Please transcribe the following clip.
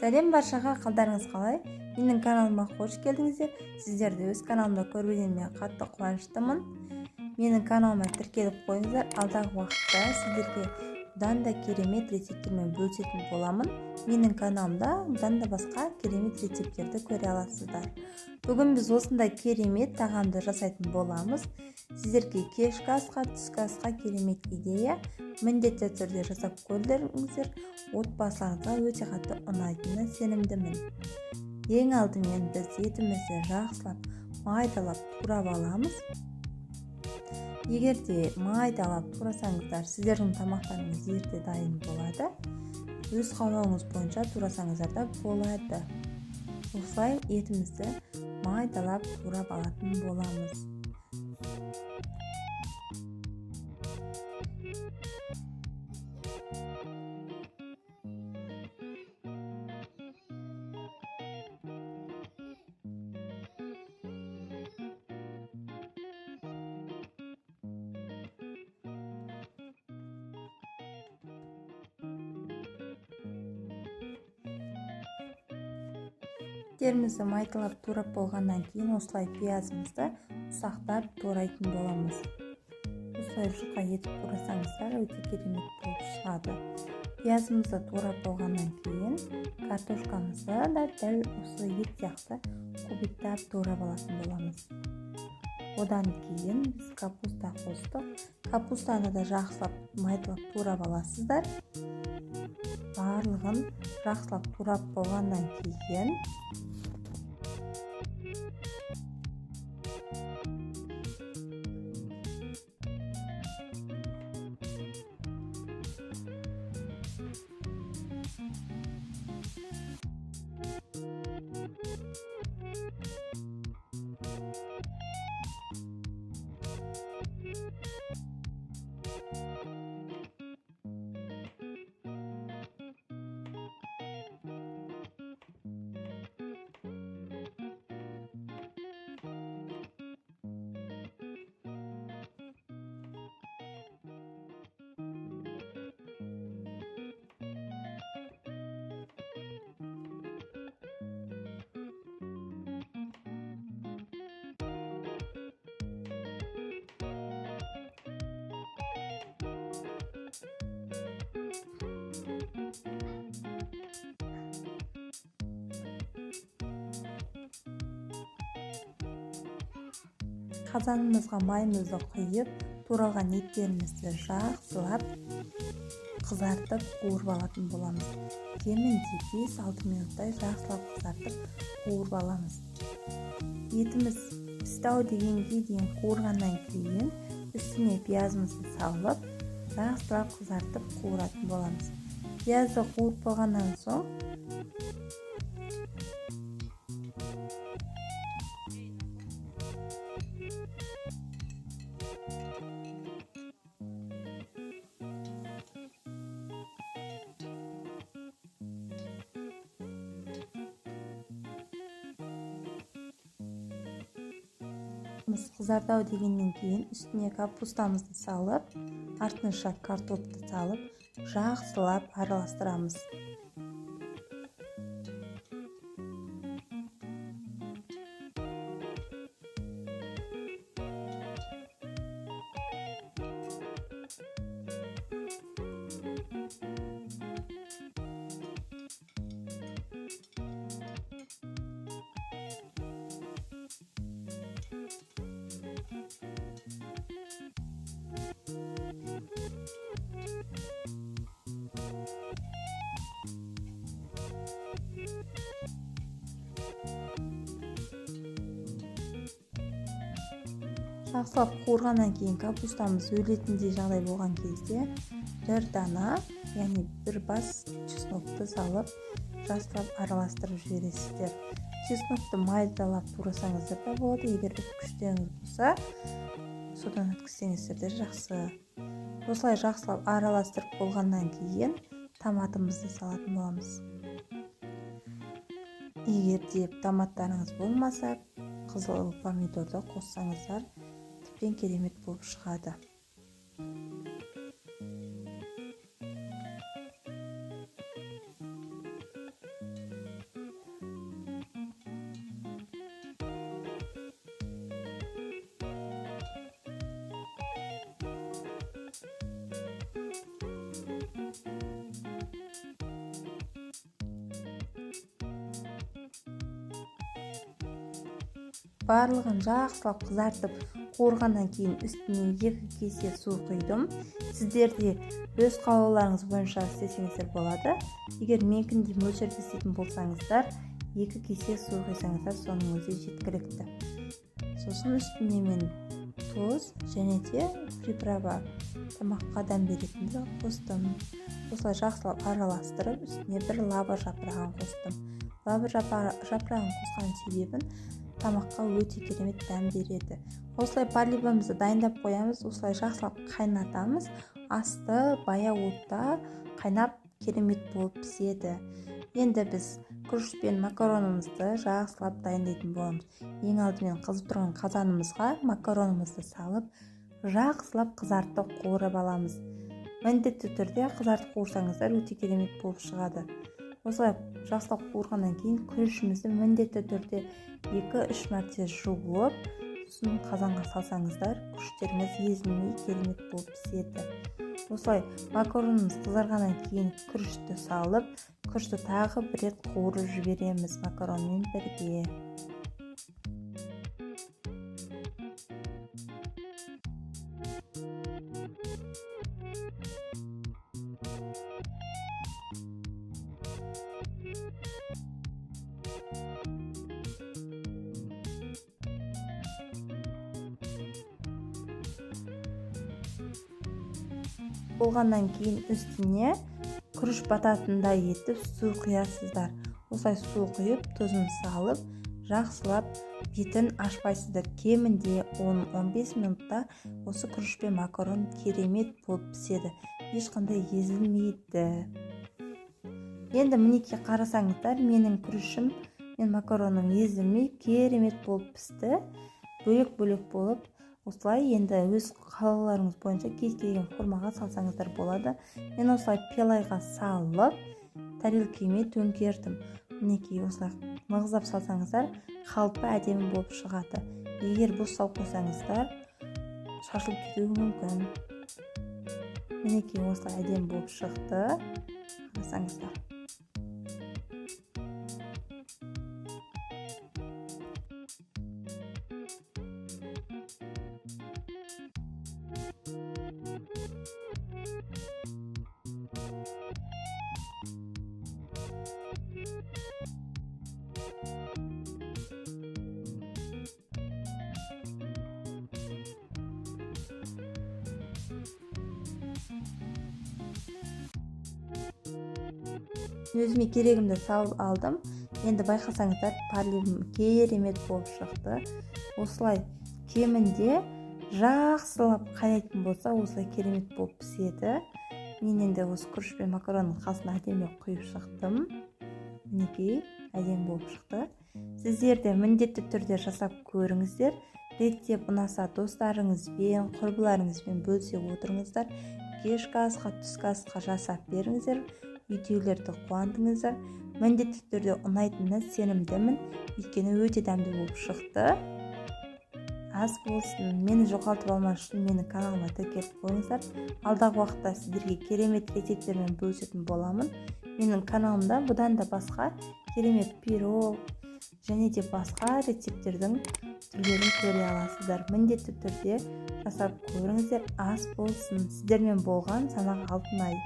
Сәлем баршаға, қалдарыңыз қалай? Менің каналыма қош келдіңіздер. Сіздерді өз каналымда көргеніме қатты қуаныштымын. Менің каналыма тіркеліп қойыңыздар. Алдағы уақытта сіздерге бұдан да керемет рецепттермен бөлісетін боламын. Менің каналымда бұдан да басқа керемет рецепттерді көре аласыздар. Бүгін біз осындай керемет тағамды жасайтын боламыз. Сіздерге кешкі асқа, түскі асқа керемет идея. Міндетті түрде жасап көріңіздер. Отбасыларыңызға өте қатты ұнайтынына сенімдімін. Ең алдымен біз етімізді жақсылап майдалап турап аламыз. Егер де майдалап турасаңыздар, сіздердің тамақтарыңыз ерте дайын болады. Өз қалауыңыз бойынша турасаңыздар да болады. Осылай етімізді майдалап турап алатын боламыз. Еттерімізді майдалап турап болғаннан кейін осылай пиязымызды ұсақтап турайтын боламыз. Осылай жұқа етіп турасаңыздар өте керемет болып шығады. Пиязымызды турап болғаннан кейін картошкамызды да дәл осы ет сияқты кубиктап турап алатын боламыз. Одан кейін біз капуста қостық. Капустаны да жақсылап майдалап турап аласыздар. Барлығын жақсылап турап болғаннан кейін қазанымызға майымызды құйып, туралған еттерімізді жақсылап қызартып қуырып алатын боламыз. Кемінде 5-6 минуттай жақсылап қызартып қуырып аламыз. Етіміз пісті-ау дегенге дейін қуырғаннан кейін үстіне пиязымызды салып, жақсылап қызартып қуыратын боламыз. Пиязды қуырып болғаннан соң қызарды-ау дегеннен кейін үстіне капустамызды салып, артынша картопты салып, жақсылап араластырамыз. Жақсылап қуырғаннан кейін капустамыз өлетіндей жағдай болған кезде бір дана, яғни бір бас чеснокты салып, жақсылап араластырып жібересіздер. Чеснокты майдалап турасаңыздар да болады, егер үткіштеріңіз болса, содан өткізсеңіздер де жақсы. Осылай жақсылап араластырып болғаннан кейін томатымызды салатын боламыз. Егер де томаттарыңыз болмаса, қызыл помидорды қоссаңыздар тіптен керемет болып шығады. барлығын жақсылап қызартып қуырғаннан кейін үстіне 2 кесе су құйдым. Сіздер де өз қалауларыңыз бойынша істесеңіздер болады. Егер менікіндей мөлшерде істейтін болсаңыздар, 2 кесе су құйсаңыздар, соның өзі жеткілікті. Сосын үстіне мен тұз және де приправа, тамаққа дәм беретінді қостым. Осылай жақсылап араластырып, үстіне бір лаба жапырағын қостым. Лаба жапырағын қосқан себебін тамаққа өте керемет дәм береді. Осылай палибамызды дайындап қоямыз, осылай жақсылап қайнатамыз. Асты баяу отта қайнап керемет болып піседі. Енді біз күріш пен макаронымызды жақсылап дайындайтын боламыз. Ең алдымен қызып тұрған қазанымызға макаронымызды салып, жақсылап қызартып қуырып аламыз. Міндетті түрде қызартып қуырсаңыздар өте керемет болып шығады. Осылай жақсылап қуырғаннан кейін күрішімізді міндетті түрде 2-3 мәрте жуып, сосын қазанға салсаңыздар, күріштеріңіз езілмей керемет болып піседі. Осылай макаронымыз қызарғаннан кейін күрішті салып, күрішті тағы бір рет қуырып жібереміз макаронмен бірге. Болғаннан кейін үстіне күріш бататындай етіп су құясыздар. Осылай су құйып, тұзын салып, жақсылап бетін ашпайсыздар. Кемінде 10-15 минутта осы күріш пен макарон керемет болып піседі. Ешқандай езілмейді. Енді мінекей қарасаңыздар, менің күрішім мен макароным езілмей керемет болып пісті. Бөлек-бөлек болып, осылай енді өз қалауларыңыз бойынша кез келген формаға салсаңыздар болады. Мен осылай пилайға салып, тарелкеме төңкердім. Мінекей осылай мығыздап салсаңыздар, қалпы әдемі болып шығады. Егер бос салып қойсаңыздар, шашылып кетуі мүмкін. Мінекей осылай әдемі болып шықты. Қарасаңыздар. Өзіме керегімді салып алдым. Енді байқасаңыздар, палибым керемет болып шықты. Осылай кемінде жақсылап қайнайтын болса, осылай керемет болып піседі. Мен енді осы күріш пен макаронның қасына әдемі құйып шықтым. Мінекей әдемі болып шықты. Сіздер де міндетті түрде жасап көріңіздер. Реттеп ұнаса достарыңызбен, құрбыларыңызбен бөлісе отырыңыздар. Кешкі асқа, түскі асқа жасап беріңіздер. Видеолерді қуантыңыздар. Міндетті түрде ұнайтынына сенімдімін. Өйткені өте дәмді болып шықты. Ас болсын, мені жоғалтып алмас үшін менің каналыма тіркеліп қойыңыздар. Алдағы уақытта сіздерге керемет рецепттермен бөлісетін боламын. Менің каналымда бұдан да басқа керемет пирог және де басқа рецепттердің түрлерін көре аласыздар. Міндетті түрде жасап көріңіздер. Ас болсын. Сіздермен болған Санақ Алтынай.